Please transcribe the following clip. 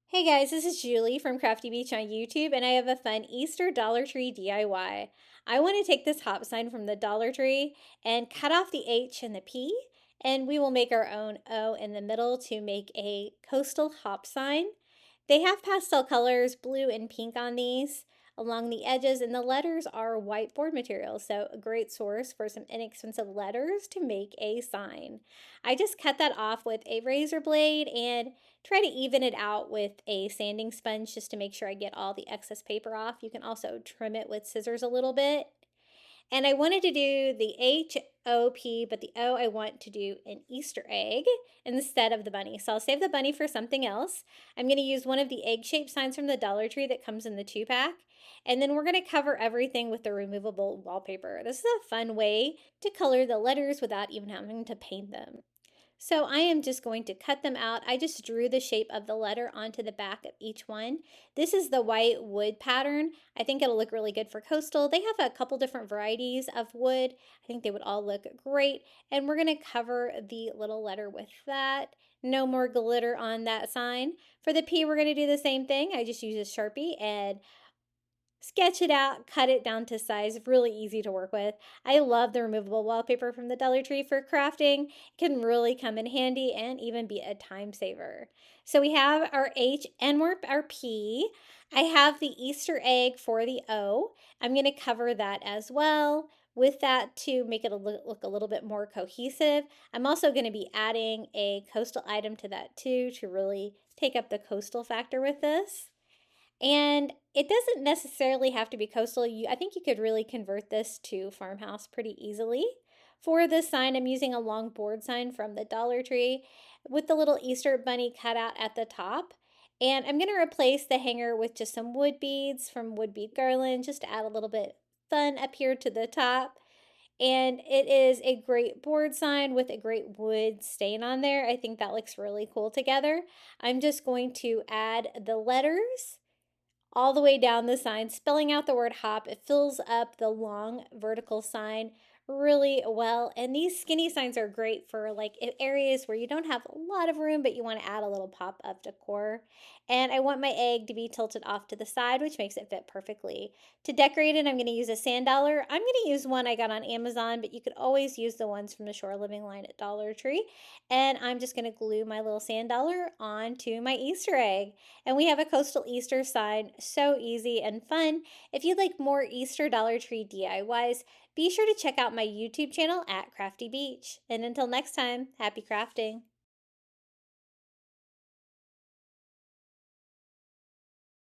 Hey guys, this is Julie from Crafty Beach on YouTube, and I have a fun Easter Dollar Tree DIY. I want to take this hop sign from the Dollar Tree and cut off the H and the P, and we will make our own O in the middle to make a coastal hop sign. They have pastel colors, blue and pink on these along the edges, and the letters are whiteboard material, so a great source for some inexpensive letters to make a sign. I just cut that off with a razor blade and try to even it out with a sanding sponge just to make sure I get all the excess paper off. You can also trim it with scissors a little bit. And I wanted to do the H-O-P, but the O I want to do an Easter egg instead of the bunny. So I'll save the bunny for something else. I'm going to use one of the egg-shaped signs from the Dollar Tree that comes in the 2-pack. And then we're going to cover everything with the removable wallpaper. This is a fun way to color the letters without even having to paint them. So I am just going to cut them out. I just drew the shape of the letter onto the back of each one. This is the white wood pattern. I think it'll look really good for coastal. They have a couple different varieties of wood. I think they would all look great. And we're going to cover the little letter with that. No more glitter on that sign. For the P, we're going to do the same thing. I just use a Sharpie and sketch it out, cut it down to size, really easy to work with. I love the removable wallpaper from the Dollar Tree for crafting. It can really come in handy and even be a time saver. So we have our H and our P. I have the Easter egg for the O. I'm going to cover that as well with that to make it look a little bit more cohesive. I'm also going to be adding a coastal item to that too to really take up the coastal factor with this. And it doesn't necessarily have to be coastal. I think you could really convert this to farmhouse pretty easily. For this sign, I'm using a long board sign from the Dollar Tree with the little Easter bunny cut out at the top. And I'm going to replace the hanger with just some wood beads from Wood Bead Garland just to add a little bit fun up here to the top. And it is a great board sign with a great wood stain on there. I think that looks really cool together. I'm just going to add the letters all the way down the sign, spelling out the word hop. It fills up the long vertical sign really well. And these skinny signs are great for like areas where you don't have a lot of room, but you want to add a little pop of decor. And I want my egg to be tilted off to the side, which makes it fit perfectly. To decorate it, I'm going to use a sand dollar. I'm going to use one I got on Amazon, but you could always use the ones from the Shore Living line at Dollar Tree. And I'm just going to glue my little sand dollar onto my Easter egg. And we have a coastal Easter sign, so easy and fun. If you'd like more Easter Dollar Tree DIYs, be sure to check out my YouTube channel at Crafty Beach. And until next time, happy crafting.